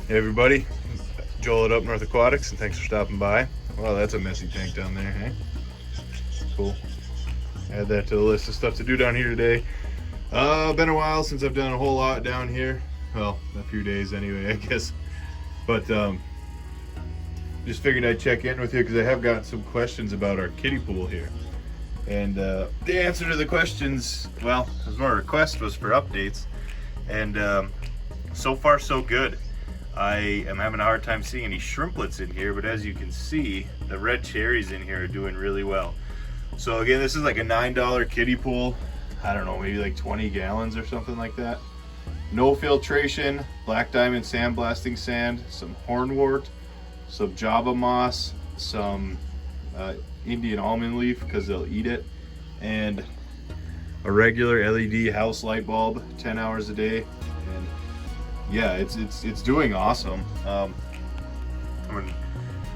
Hey everybody, Joel at Up North Aquatics, and thanks for stopping by. Wow, that's a messy tank down there, hey? Cool. Add that to the list of stuff to do down here today. Been a while since I've done a whole lot down here. Well, a few days anyway, I guess. But just figured I'd check in with you because I have got some questions about our kiddie pool here. And the answer to the questions, well, it was more a request, was for updates. And so far so good. I am having a hard time seeing any shrimplets in here, but as you can see, the red cherries in here are doing really well. So again, this is like a $9 kiddie pool. I don't know, maybe like 20 gallons or something like that. No filtration, black diamond sandblasting sand, some hornwort, some java moss, some Indian almond leaf because they'll eat it, and a regular LED house light bulb, 10 hours a day. And yeah, it's doing awesome. When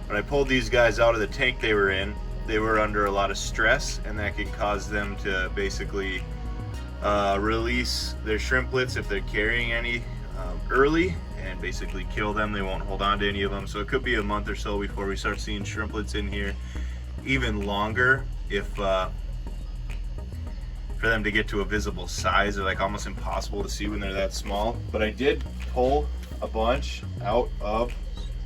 I pulled these guys out of the tank they were in, they were under a lot of stress, and that can cause them to basically release their shrimplets if they're carrying any early, and basically kill them. They won't hold on to any of them. So it could be a month or so before we start seeing shrimplets in here. Even longer if for them to get to a visible size. They're like almost impossible to see when they're that small. But I did pull a bunch out of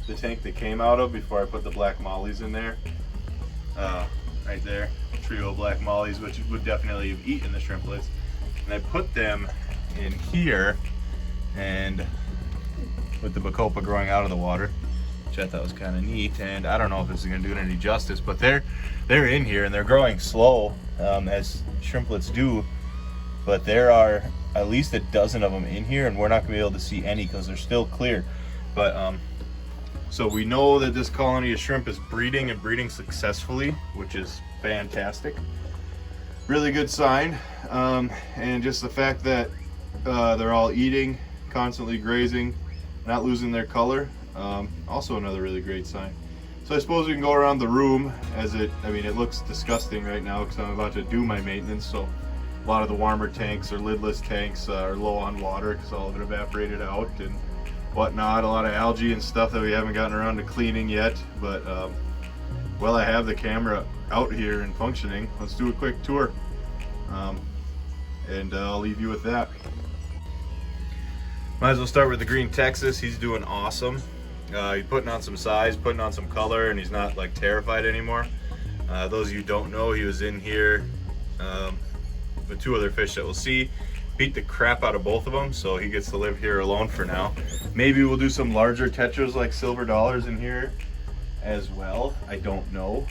the tank they came out of before I put the black mollies in there. Right there, trio black mollies, which would definitely have eaten the shrimplets. And I put them in here, and with the bacopa growing out of the water, which I thought was kind of neat. And I don't know if this is going to do it any justice, but they're in here and they're growing slow, as shrimplets do. But there are at least a dozen of them in here, and we're not going to be able to see any because they're still clear. But so we know that this colony of shrimp is breeding and breeding successfully, which is fantastic. Really good sign. And just the fact that they're all eating, constantly grazing, not losing their color, also another really great sign. So I suppose we can go around the room as it looks disgusting right now because I'm about to do my maintenance. So a lot of the warmer tanks or lidless tanks are low on water because all of it evaporated out and whatnot. A lot of algae and stuff that we haven't gotten around to cleaning yet. But while I have the camera out here and functioning, let's do a quick tour. And I'll leave you with that. Might as well start with the green Texas. He's doing awesome. He's putting on some size, putting on some color, and he's not like terrified anymore. Those of you who don't know, he was in here with two other fish that we'll see. Beat the crap out of both of them, so he gets to live here alone for now. Maybe we'll do some larger tetras like silver dollars in here as well. I don't know,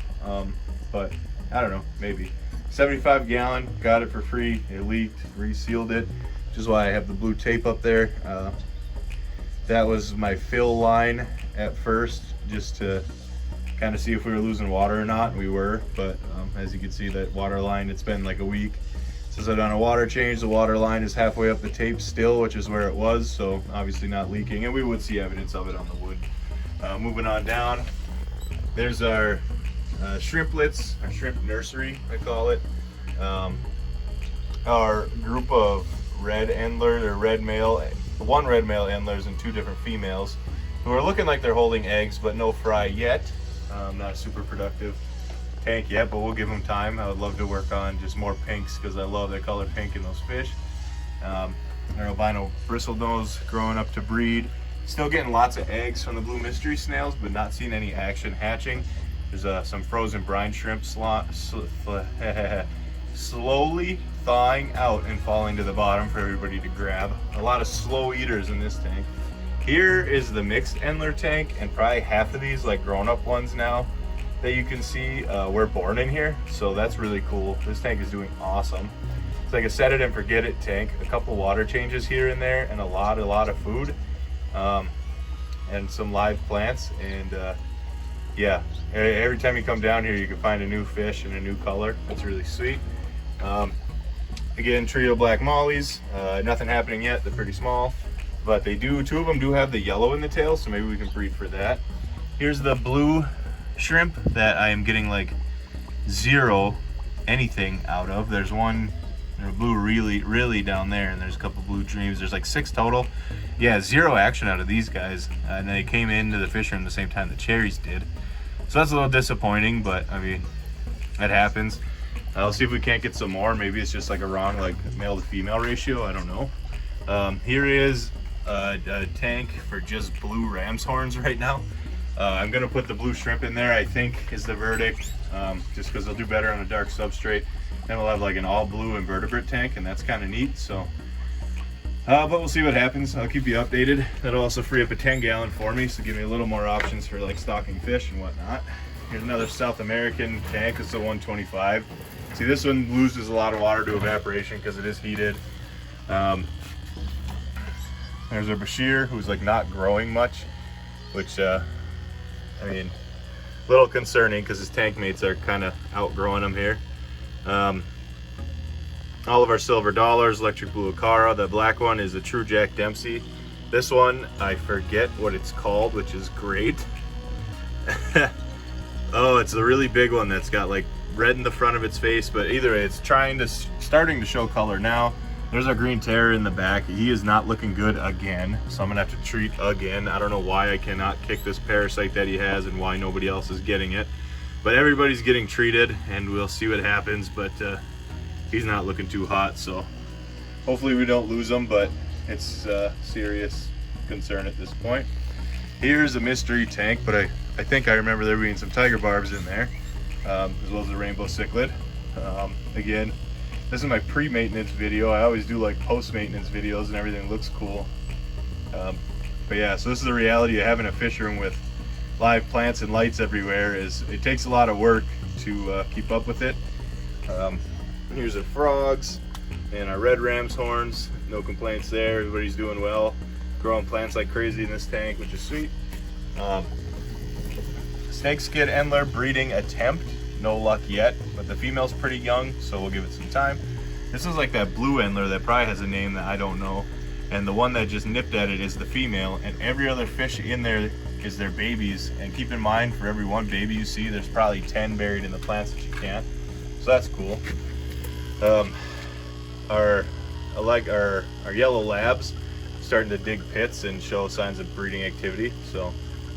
but I don't know, maybe. 75 gallon, got it for free. It leaked, resealed it, which is why I have the blue tape up there. That was my fill line at first, just to kind of see if we were losing water or not. We were, but as you can see, that water line, it's been like a week since I've done a water change. The water line is halfway up the tape still, which is where it was, so obviously not leaking, and we would see evidence of it on the wood. Moving on down, there's our shrimplets, our shrimp nursery, I call it. Our group of red endler, or red male, one red male endlers and two different females who are looking like they're holding eggs, but no fry yet. Not a super productive tank yet, but we'll give them time. I would love to work on just more pinks because I love the color pink in those fish. Our albino bristlenose growing up to breed. Still getting lots of eggs from the blue mystery snails, but not seeing any action hatching. There's some frozen brine shrimp slowly thawing out and falling to the bottom for everybody to grab. A lot of slow eaters in this tank. Here is the mixed endler tank, and probably half of these, like grown-up ones now that you can see, were born in here, so that's really cool. This tank is doing awesome. It's like a set it and forget it tank. A couple water changes here and there, and a lot of food, and some live plants. And yeah, every time you come down here, you can find a new fish and a new color. That's really sweet. Again, trio black mollies. Nothing happening yet. They're pretty small, but they do. Two of them do have the yellow in the tail, so maybe we can breed for that. Here's the blue shrimp that I am getting like zero anything out of. There's one There's a blue really down there, and there's a couple blue dreams. There's like 6 total. Yeah, 0 action out of these guys, and they came into the fish room the same time the cherries did. So that's a little disappointing, but I mean, that happens. I'll see if we can't get some more. Maybe it's just like a wrong like male to female ratio. I don't know. Here is a tank for just blue ram's horns right now. I'm gonna put the blue shrimp in there, I think is the verdict, just because they'll do better on a dark substrate. Then we'll have like an all blue invertebrate tank, and that's kind of neat. So but we'll see what happens. I'll keep you updated. That'll also free up a 10-gallon for me, so give me a little more options for like stocking fish and whatnot. Here's another South American tank. It's a 125. See, this one loses a lot of water to evaporation because it is heated. There's our Bashir, who's like not growing much, which I mean, a little concerning because his tank mates are kind of outgrowing him here. All of our silver dollars, electric blue Acara. The black one is a true Jack Dempsey. This one, I forget what it's called, which is great. Oh, it's a really big one that's got like red in the front of its face, but either way, it's starting to show color now. There's our green terror in the back. He is not looking good again, so I'm gonna have to treat again. I don't know why I cannot kick this parasite that he has and why nobody else is getting it, but everybody's getting treated, and we'll see what happens. But he's not looking too hot, so hopefully we don't lose him, but it's a serious concern at this point. Here's a mystery tank, but I think I remember there being some tiger barbs in there, as well as the rainbow cichlid. Again, this is my pre-maintenance video. I always do like post-maintenance videos and everything looks cool. But yeah, so this is the reality of having a fish room with live plants and lights everywhere. Is it takes a lot of work to keep up with it. Here's our frogs and our red ram's horns. No complaints there. Everybody's doing well. Growing plants like crazy in this tank, which is sweet. Snake skid Endler breeding attempt. No luck yet, but the female's pretty young, so we'll give it some time. This is like that blue Endler that probably has a name that I don't know. And the one that just nipped at it is the female, and every other fish in there is their babies. And keep in mind, for every one baby you see, there's probably 10 buried in the plants that you can't. So that's cool. Our yellow labs starting to dig pits and show signs of breeding activity, so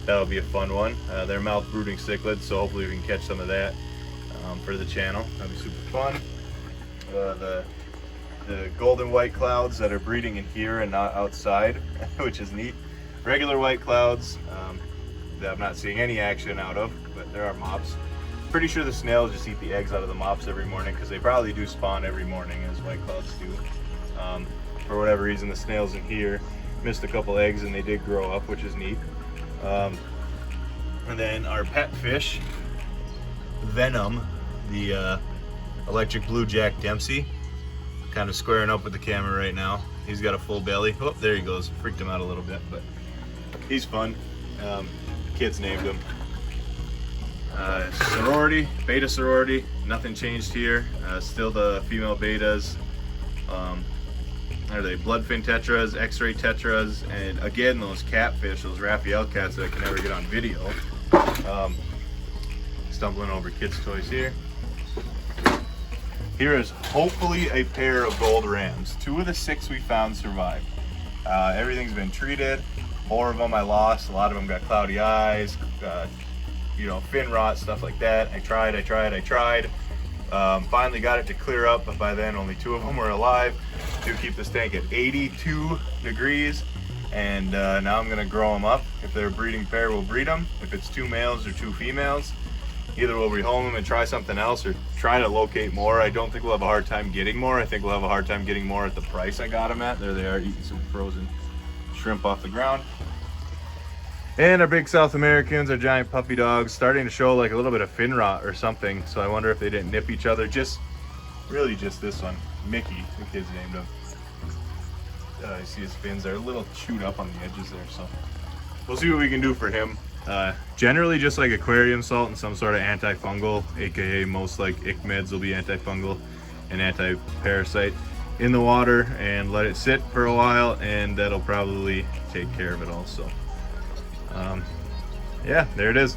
that'll be a fun one. They're mouth brooding cichlids, so hopefully we can catch some of that for the channel. That'll be super fun. The golden white clouds that are breeding in here and not outside, which is neat. Regular white clouds that I'm not seeing any action out of, but there are mops. Pretty sure the snails just eat the eggs out of the mops every morning, because they probably do spawn every morning as white clouds do. For whatever reason, the snails in here missed a couple eggs and they did grow up, which is neat. And then our pet fish, Venom, the electric blue Jack Dempsey, kind of squaring up with the camera right now. He's got a full belly. Oh, there he goes. Freaked him out a little bit, but he's fun. Kids named him. Sorority, beta sorority, nothing changed here. Still the female betas. Are they bloodfin tetras, x-ray tetras, and again those catfish, those Raphael cats that I can never get on video. Stumbling over kids' toys here. Here is hopefully a pair of gold rams. 2 of the 6 we found survived. Everything's been treated. 4 of them I lost. A lot of them got cloudy eyes, you know, fin rot, stuff like that. I tried. Finally got it to clear up, but by then only 2 of them were alive. To keep this tank at 82 degrees, and now I'm gonna grow them up. If they're a breeding pair, we'll breed them. If it's 2 males or 2 females, either we'll rehome them and try something else, or try to locate more. I don't think we'll have a hard time getting more. I think we'll have a hard time getting more at the price I got them at. There they are, eating some frozen shrimp off the ground. And our big South Americans, our giant puppy dogs, starting to show like a little bit of fin rot or something. So I wonder if they didn't nip each other. Really just this one, Mickey, the kids named him. You see his fins are a little chewed up on the edges there, so we'll see what we can do for him. Generally just like aquarium salt and some sort of antifungal, aka most like ick meds will be antifungal and anti-parasite in the water, and let it sit for a while, and that'll probably take care of it also. Yeah, there it is.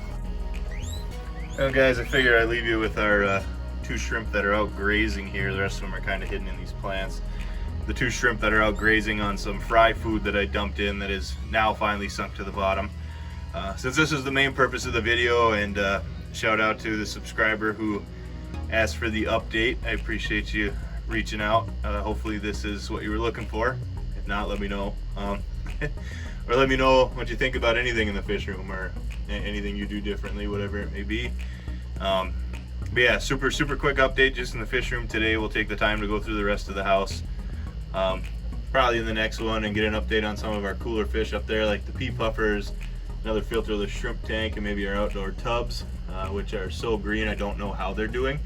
Well guys, I figure I'd leave you with our two shrimp that are out grazing here. The rest of them are kind of hidden in these plants. The two shrimp that are out grazing on some fry food that I dumped in that is now finally sunk to the bottom. Since this is the main purpose of the video, and shout out to the subscriber who asked for the update. I appreciate you reaching out. Hopefully this is what you were looking for. If not, let me know. Or let me know what you think about anything in the fish room, or anything you do differently, whatever it may be. But yeah, super quick update just in the fish room today. We'll take the time to go through the rest of the house, probably in the next one, and get an update on some of our cooler fish up there, like the pea puffers, another filterless shrimp tank, and maybe our outdoor tubs, which are so green I don't know how they're doing.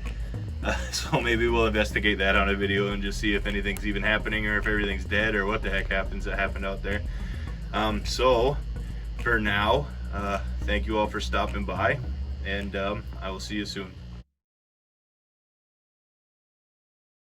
So maybe we'll investigate that on a video and just see if anything's even happening, or if everything's dead, or what the heck happened out there. So for now, thank you all for stopping by, and I will see you soon.